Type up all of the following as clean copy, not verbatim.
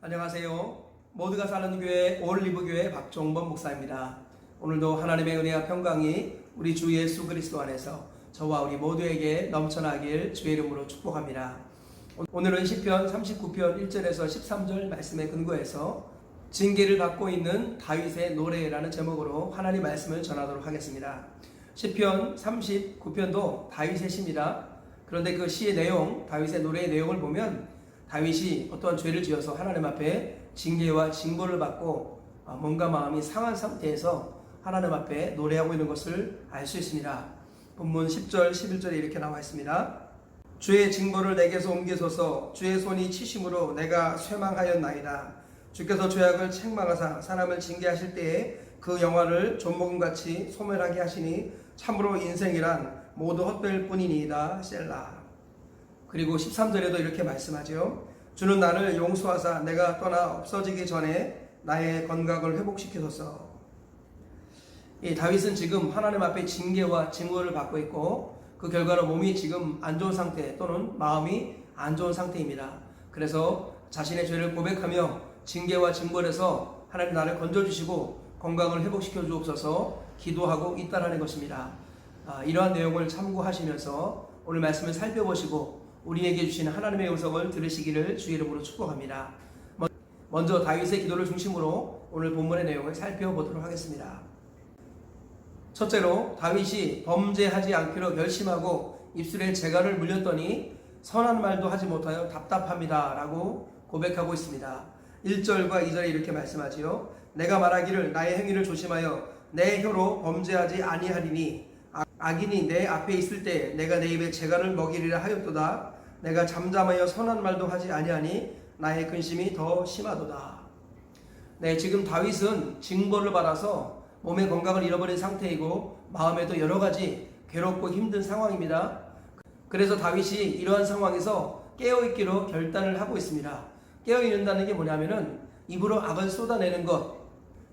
안녕하세요. 모두가 사는 교회 올리브교회 박종범 목사입니다. 오늘도 하나님의 은혜와 평강이 우리 주 예수 그리스도 안에서 저와 우리 모두에게 넘쳐나길 주의 이름으로 축복합니다. 오늘은 시편 39편 1절에서 13절 말씀에 근거해서 징계를 받고 있는 다윗의 노래라는 제목으로 하나님 말씀을 전하도록 하겠습니다. 시편 39편도 다윗의 시입니다. 그런데 그 시의 내용, 다윗의 노래의 내용을 보면 다윗이 어떠한 죄를 지어서 하나님 앞에 징계와 징벌을 받고 뭔가 마음이 상한 상태에서 하나님 앞에 노래하고 있는 것을 알 수 있습니다. 본문 10절, 11절에 이렇게 나와 있습니다. 주의 징벌을 내게서 옮기소서. 주의 손이 치심으로 내가 쇠망하였나이다. 주께서 죄악을 책망하사 사람을 징계하실 때에 그 영화를 존목음같이 소멸하게 하시니 참으로 인생이란 모두 헛될 뿐이니이다. 셀라. 그리고 13절에도 이렇게 말씀하죠. 주는 나를 용서하사 내가 떠나 없어지기 전에 나의 건강을 회복시키소서. 이 다윗은 지금 하나님 앞에 징계와 징벌을 받고 있고 그 결과로 몸이 지금 안 좋은 상태 또는 마음이 안 좋은 상태입니다. 그래서 자신의 죄를 고백하며 징계와 징벌에서 하나님 나를 건져주시고 건강을 회복시켜 주옵소서 기도하고 있다라는 것입니다. 이러한 내용을 참고하시면서 오늘 말씀을 살펴보시고 우리에게 주시는 하나님의 음성을 들으시기를 주의 이름으로 축복합니다. 먼저 다윗의 기도를 중심으로 오늘 본문의 내용을 살펴보도록 하겠습니다. 첫째로 다윗이 범죄하지 않기로 결심하고 입술에 재갈을 물렸더니 선한 말도 하지 못하여 답답합니다 라고 고백하고 있습니다. 1절과 2절에 이렇게 말씀하지요. 내가 말하기를 나의 행위를 조심하여 내 혀로 범죄하지 아니하리니 악인이 내 앞에 있을 때 내가 내 입에 재갈을 먹이리라 하였도다. 내가 잠잠하여 선한 말도 하지 아니하니 나의 근심이 더 심하도다. 네, 지금 다윗은 징벌을 받아서 몸의 건강을 잃어버린 상태이고 마음에도 여러 가지 괴롭고 힘든 상황입니다. 그래서 다윗이 이러한 상황에서 깨어있기로 결단을 하고 있습니다. 깨어있는다는 게 뭐냐면은 입으로 악을 쏟아내는 것,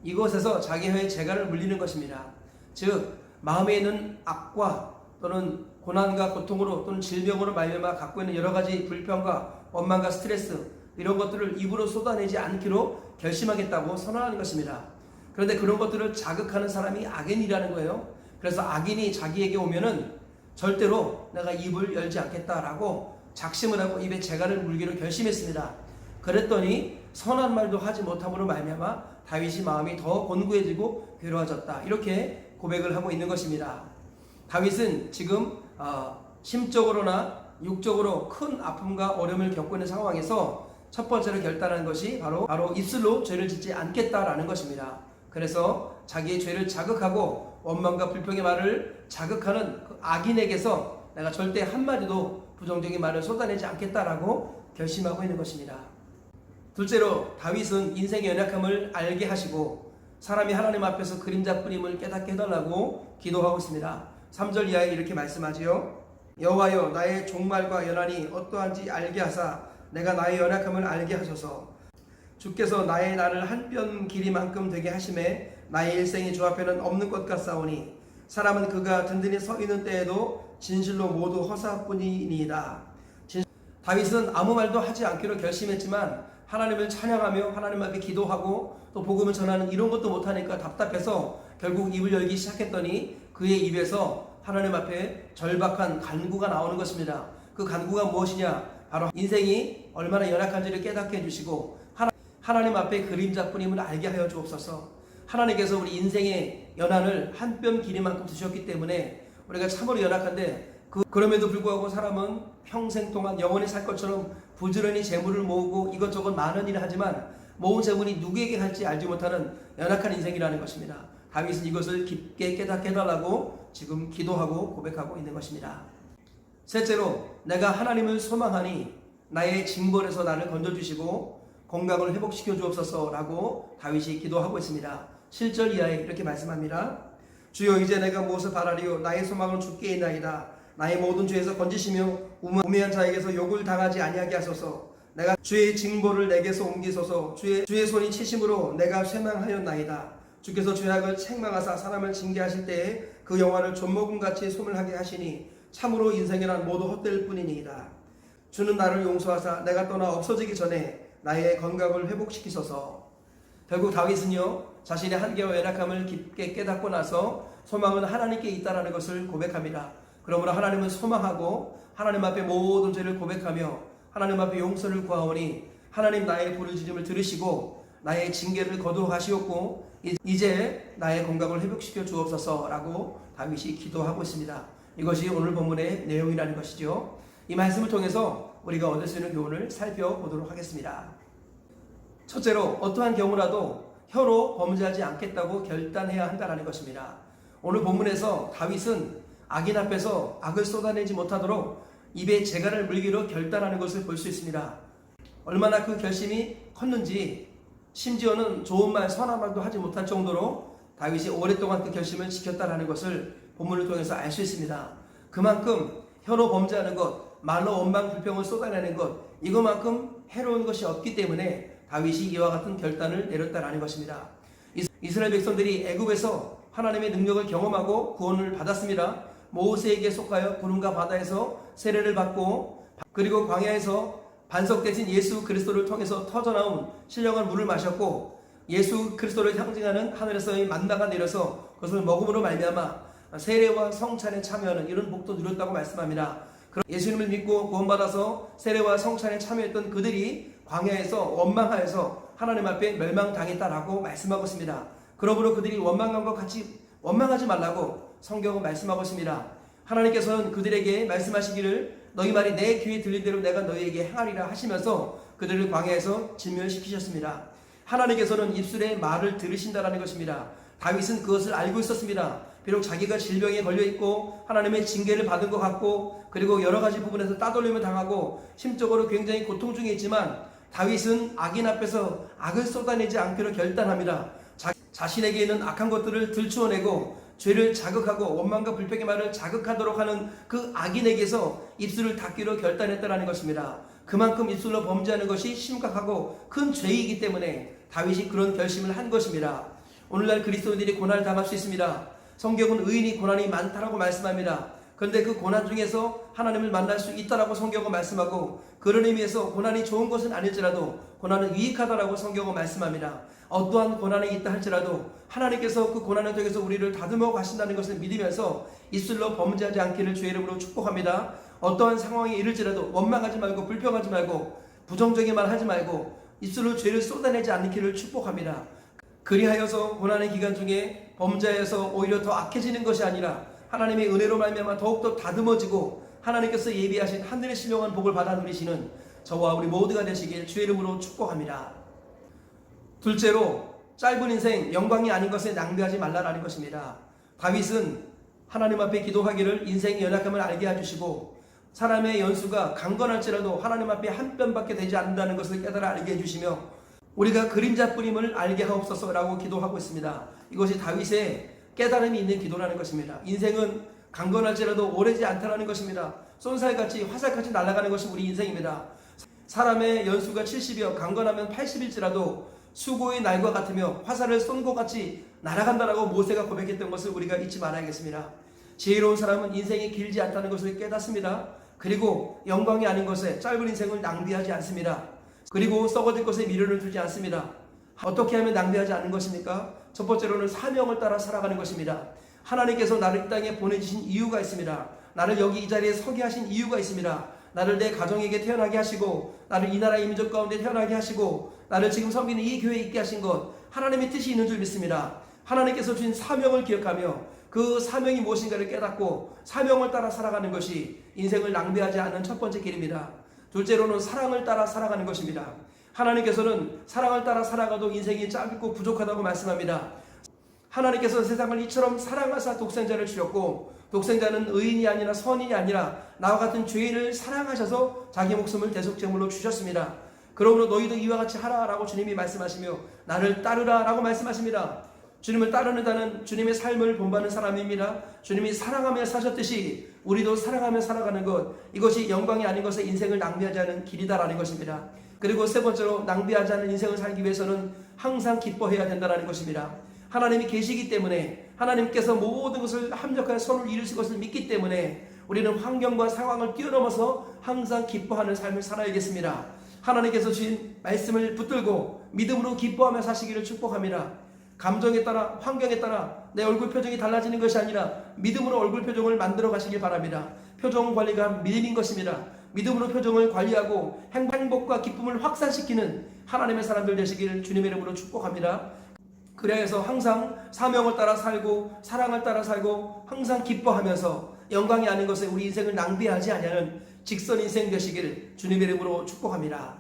이곳에서 자기 혀에 재갈을 물리는 것입니다. 즉 마음에 있는 악과 또는 고난과 고통으로 또는 질병으로 말미암아 갖고 있는 여러 가지 불평과 원망과 스트레스 이런 것들을 입으로 쏟아내지 않기로 결심하겠다고 선언하는 것입니다. 그런데 그런 것들을 자극하는 사람이 악인이라는 거예요. 그래서 악인이 자기에게 오면은 절대로 내가 입을 열지 않겠다라고 작심을 하고 입에 재갈을 물기로 결심했습니다. 그랬더니 선한 말도 하지 못함으로 말미암아 다윗이 마음이 더 곤고해지고 괴로워졌다. 이렇게 고백을 하고 있는 것입니다. 다윗은 지금 심적으로나 육적으로 큰 아픔과 어려움을 겪고 있는 상황에서 첫 번째로 결단한 것이 바로 입술로 죄를 짓지 않겠다라는 것입니다. 그래서 자기의 죄를 자극하고 원망과 불평의 말을 자극하는 그 악인에게서 내가 절대 한마디도 부정적인 말을 쏟아내지 않겠다라고 결심하고 있는 것입니다. 둘째로 다윗은 인생의 연약함을 알게 하시고 사람이 하나님 앞에서 그림자뿐임을 깨닫게 해달라고 기도하고 있습니다. 3절 이하에 이렇게 말씀하지요. 여호와여 나의 종말과 연한이 어떠한지 알게 하사 내가 나의 연약함을 알게 하소서. 주께서 나의 날을 한 뼘 길이만큼 되게 하심에 나의 일생이 주 앞에는 없는 것 같사오니 사람은 그가 든든히 서 있는 때에도 진실로 모두 허사뿐이니이다. 다윗은 아무 말도 하지 않기로 결심했지만 하나님을 찬양하며 하나님 앞에 기도하고 또 복음을 전하는 이런 것도 못하니까 답답해서 결국 입을 열기 시작했더니 그의 입에서 하나님 앞에 절박한 간구가 나오는 것입니다. 그 간구가 무엇이냐? 바로 인생이 얼마나 연약한지를 깨닫게 해주시고 하나님 앞에 그림자뿐임을 알게 하여 주옵소서. 하나님께서 우리 인생의 연한을 한 뼘 길이만큼 두셨기 때문에 우리가 참으로 연약한데 그럼에도 불구하고 사람은 평생 동안 영원히 살 것처럼 부지런히 재물을 모으고 이것저것 많은 일을 하지만 모은 재물이 누구에게 갈지 알지 못하는 연약한 인생이라는 것입니다. 다윗은 이것을 깊게 깨닫게 해달라고 지금 기도하고 고백하고 있는 것입니다. 셋째로 내가 하나님을 소망하니 나의 징벌에서 나를 건져주시고 건강을 회복시켜 주옵소서라고 다윗이 기도하고 있습니다. 7절 이하에 이렇게 말씀합니다. 주여 이제 내가 무엇을 바라리요 나의 소망은 주께 있나이다. 나의 모든 죄에서 건지시며 우매한 자에게서 욕을 당하지 아니하게 하소서. 내가 주의 징벌을 내게서 옮기소서. 주의 손이 치심으로 내가 쇠망하였나이다. 주께서 죄악을 책망하사 사람을 징계하실 때에 그 영화를 존목음같이 소멸하게 하시니 참으로 인생이란 모두 헛될 뿐이니이다. 주는 나를 용서하사 내가 떠나 없어지기 전에 나의 건강을 회복시키소서. 결국 다윗은요, 자신의 한계와 연약함을 깊게 깨닫고 나서 소망은 하나님께 있다라는 것을 고백합니다. 그러므로 하나님은 소망하고 하나님 앞에 모든 죄를 고백하며 하나님 앞에 용서를 구하오니 하나님 나의 부르짖음을 들으시고 나의 징계를 거두어 가시옵고 이제 나의 건강을 회복시켜 주옵소서라고 다윗이 기도하고 있습니다. 이것이 오늘 본문의 내용이라는 것이죠. 이 말씀을 통해서 우리가 얻을 수 있는 교훈을 살펴보도록 하겠습니다. 첫째로, 어떠한 경우라도 혀로 범죄하지 않겠다고 결단해야 한다는 것입니다. 오늘 본문에서 다윗은 악인 앞에서 악을 쏟아내지 못하도록 입에 재갈을 물기로 결단하는 것을 볼 수 있습니다. 얼마나 그 결심이 컸는지, 심지어는 좋은 말, 선한 말도 하지 못할 정도로 다윗이 오랫동안 그 결심을 지켰다는 것을 본문을 통해서 알 수 있습니다. 그만큼 혀로 범죄하는 것, 말로 원망 불평을 쏟아내는 것, 이것만큼 해로운 것이 없기 때문에 다윗이 이와 같은 결단을 내렸다는 것입니다. 이스라엘 백성들이 애굽에서 하나님의 능력을 경험하고 구원을 받았습니다. 모세에게 속하여 구름과 바다에서 세례를 받고, 그리고 광야에서 반석 대신 예수 그리스도를 통해서 터져나온 신령한 물을 마셨고, 예수 그리스도를 상징하는 하늘에서의 만나가 내려서 그것을 먹음으로 말미암아 세례와 성찬에 참여하는 이런 복도 누렸다고 말씀합니다. 예수님을 믿고 구원받아서 세례와 성찬에 참여했던 그들이 광야에서 원망하여서 하나님 앞에 멸망당했다라고 말씀하고 있습니다. 그러므로 그들이 원망한 것 같이 원망하지 말라고 성경은 말씀하고 있습니다. 하나님께서는 그들에게 말씀하시기를 너희 말이 내 귀에 들린 대로 내가 너희에게 행하리라 하시면서 그들을 광야에서 진멸시키셨습니다. 하나님께서는 입술의 말을 들으신다라는 것입니다. 다윗은 그것을 알고 있었습니다. 비록 자기가 질병에 걸려있고 하나님의 징계를 받은 것 같고, 그리고 여러 가지 부분에서 따돌림을 당하고 심적으로 굉장히 고통 중에 있지만 다윗은 악인 앞에서 악을 쏟아내지 않기로 결단합니다. 자신에게 있는 악한 것들을 들추어내고 죄를 자극하고 원망과 불평의 말을 자극하도록 하는 그 악인에게서 입술을 닫기로 결단했다는 것입니다. 그만큼 입술로 범죄하는 것이 심각하고 큰 죄이기 때문에 다윗이 그런 결심을 한 것입니다. 오늘날 그리스도인들이 고난을 당할 수 있습니다. 성경은 의인이 고난이 많다라고 말씀합니다. 그런데 그 고난 중에서 하나님을 만날 수 있다라고 성경은 말씀하고, 그런 의미에서 고난이 좋은 것은 아닐지라도 고난은 유익하다라고 성경은 말씀합니다. 어떠한 고난이 있다 할지라도 하나님께서 그 고난을 통해서 우리를 다듬어 가신다는 것을 믿으면서 입술로 범죄하지 않기를 주의 이름으로 축복합니다. 어떠한 상황에 이를지라도 원망하지 말고 불평하지 말고 부정적인 말 하지 말고 입술로 죄를 쏟아내지 않기를 축복합니다. 그리하여서 고난의 기간 중에 범죄해서 오히려 더 악해지는 것이 아니라 하나님의 은혜로 말미암아 더욱더 다듬어지고 하나님께서 예비하신 하늘의 신령한 복을 받아 누리시는 저와 우리 모두가 되시길 주의 이름으로 축복합니다. 둘째로, 짧은 인생 영광이 아닌 것에 낭비하지 말라라는 것입니다. 다윗은 하나님 앞에 기도하기를 인생의 연약함을 알게 해주시고 사람의 연수가 강건할지라도 하나님 앞에 한 뼘밖에 되지 않는다는 것을 깨달아 알게 해주시며 우리가 그림자뿐임을 알게 하옵소서라고 기도하고 있습니다. 이것이 다윗의 깨달음이 있는 기도라는 것입니다. 인생은 강건할지라도 오래지 않다라는 것입니다. 쏜살같이 화살같이 날아가는 것이 우리 인생입니다. 사람의 연수가 70이여 강건하면 80일지라도 수고의 날과 같으며 화살을 쏜 것 같이 날아간다라고 모세가 고백했던 것을 우리가 잊지 말아야겠습니다. 지혜로운 사람은 인생이 길지 않다는 것을 깨닫습니다. 그리고 영광이 아닌 것에 짧은 인생을 낭비하지 않습니다. 그리고 썩어질 것에 미련을 두지 않습니다. 어떻게 하면 낭비하지 않는 것입니까? 첫 번째로는 사명을 따라 살아가는 것입니다. 하나님께서 나를 이 땅에 보내주신 이유가 있습니다. 나를 여기 이 자리에 서게 하신 이유가 있습니다. 나를 내 가정에게 태어나게 하시고 나를 이 나라의 민족 가운데 태어나게 하시고 나를 지금 섬기는 이 교회에 있게 하신 것, 하나님의 뜻이 있는 줄 믿습니다. 하나님께서 주신 사명을 기억하며 그 사명이 무엇인가를 깨닫고 사명을 따라 살아가는 것이 인생을 낭비하지 않는 첫 번째 길입니다. 둘째로는 사랑을 따라 살아가는 것입니다. 하나님께서는 사랑을 따라 살아가도 인생이 짧고 부족하다고 말씀합니다. 하나님께서 세상을 이처럼 사랑하사 독생자를 주셨고 독생자는 의인이 아니라 선인이 아니라 나와 같은 죄인을 사랑하셔서 자기 목숨을 대속제물로 주셨습니다. 그러므로 너희도 이와 같이 하라라고 주님이 말씀하시며 나를 따르라라고 말씀하십니다. 주님을 따르는 자는 주님의 삶을 본받는 사람입니다. 주님이 사랑하며 사셨듯이 우리도 사랑하며 살아가는 것, 이것이 영광이 아닌 것에 인생을 낭비하지 않은 길이다라는 것입니다. 그리고 세 번째로 낭비하지 않은 인생을 살기 위해서는 항상 기뻐해야 된다는 것입니다. 하나님이 계시기 때문에 하나님께서 모든 것을 합력하여 선을 이루실 것을 믿기 때문에 우리는 환경과 상황을 뛰어넘어서 항상 기뻐하는 삶을 살아야겠습니다. 하나님께서 주신 말씀을 붙들고 믿음으로 기뻐하며 사시기를 축복합니다. 감정에 따라 환경에 따라 내 얼굴 표정이 달라지는 것이 아니라 믿음으로 얼굴 표정을 만들어 가시길 바랍니다. 표정 관리가 믿음인 것입니다. 믿음으로 표정을 관리하고 행복과 기쁨을 확산시키는 하나님의 사람들 되시기를 주님의 이름으로 축복합니다. 그래서 항상 사명을 따라 살고 사랑을 따라 살고 항상 기뻐하면서 영광이 아닌 것에 우리 인생을 낭비하지 아니하는 직선 인생 되시기를 주님의 이름으로 축복합니다.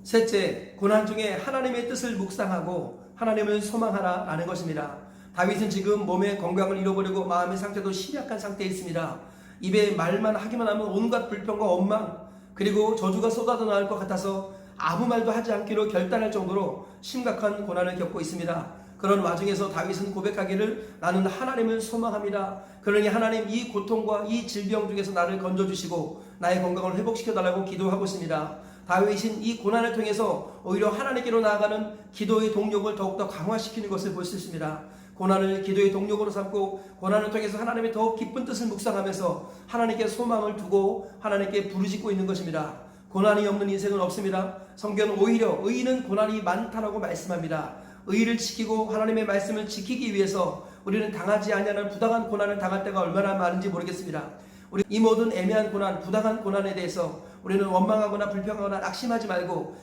셋째, 고난 중에 하나님의 뜻을 묵상하고 하나님을 소망하라라는 것입니다. 다윗은 지금 몸의 건강을 잃어버리고 마음의 상태도 심약한 상태에 있습니다. 입에 말만 하기만 하면 온갖 불평과 원망 그리고 저주가 쏟아져 나올 것 같아서 아무 말도 하지 않기로 결단할 정도로 심각한 고난을 겪고 있습니다. 그런 와중에서 다윗은 고백하기를 나는 하나님을 소망합니다. 그러니 하나님 이 고통과 이 질병 중에서 나를 건져주시고 나의 건강을 회복시켜달라고 기도하고 있습니다. 다윗은 이 고난을 통해서 오히려 하나님께로 나아가는 기도의 동력을 더욱더 강화시키는 것을 볼 수 있습니다. 고난을 기도의 동력으로 삼고 고난을 통해서 하나님의 더욱 깊은 뜻을 묵상하면서 하나님께 소망을 두고 하나님께 부르짖고 있는 것입니다. 고난이 없는 인생은 없습니다. 성경은 오히려 의인은 고난이 많다라고 말씀합니다. 의를 지키고 하나님의 말씀을 지키기 위해서 우리는 당하지 아니하는 부당한 고난을 당할 때가 얼마나 많은지 모르겠습니다. 우리 이 모든 애매한 고난, 부당한 고난에 대해서 우리는 원망하거나 불평하거나 낙심하지 말고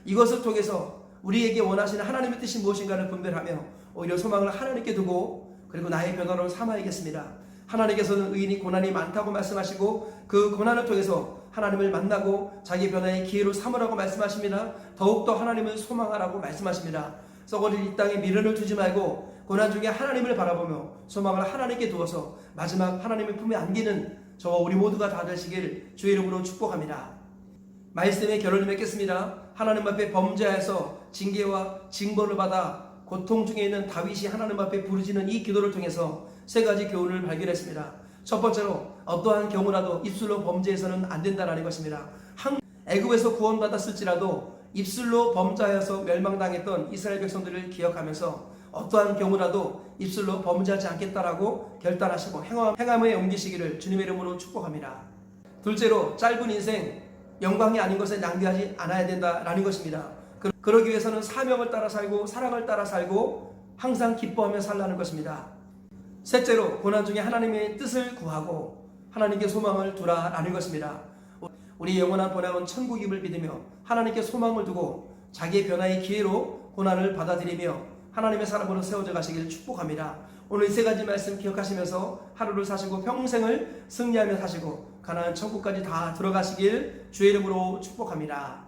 이것을 통해서 우리에게 원하시는 하나님의 뜻이 무엇인가를 분별하며 오히려 소망을 하나님께 두고 그리고 나의 변화로 삼아야겠습니다. 하나님께서는 의인이 고난이 많다고 말씀하시고 그 고난을 통해서 하나님을 만나고 자기 변화의 기회로 삼으라고 말씀하십니다. 더욱더 하나님을 소망하라고 말씀하십니다. 썩어질 이 땅에 미련을 두지 말고 고난 중에 하나님을 바라보며 소망을 하나님께 두어서 마지막 하나님의 품에 안기는 저와 우리 모두가 다 되시길 주의 이름으로 축복합니다. 말씀의 결론을 맺겠습니다. 하나님 앞에 범죄하여서 징계와 징벌을 받아 고통 중에 있는 다윗이 하나님 앞에 부르짖는 이 기도를 통해서 세 가지 교훈을 발견했습니다. 첫 번째로 어떠한 경우라도 입술로 범죄해서는 안 된다는 것입니다. 애굽에서 구원받았을지라도 입술로 범죄하여서 멸망당했던 이스라엘 백성들을 기억하면서 어떠한 경우라도 입술로 범죄하지 않겠다라고 결단하시고 행함에 옮기시기를 주님의 이름으로 축복합니다. 둘째로 짧은 인생 영광이 아닌 것에 낭비하지 않아야 된다라는 것입니다. 그러기 위해서는 사명을 따라 살고 사랑을 따라 살고 항상 기뻐하며 살라는 것입니다. 셋째로 고난 중에 하나님의 뜻을 구하고 하나님께 소망을 두라라는 것입니다. 우리 영원한 본향은 천국임을 믿으며 하나님께 소망을 두고 자기의 변화의 기회로 고난을 받아들이며 하나님의 사람으로 세워져 가시기를 축복합니다. 오늘 이 세 가지 말씀 기억하시면서 하루를 사시고 평생을 승리하며 사시고 가나안 천국까지 다 들어가시길 주의 이름으로 축복합니다.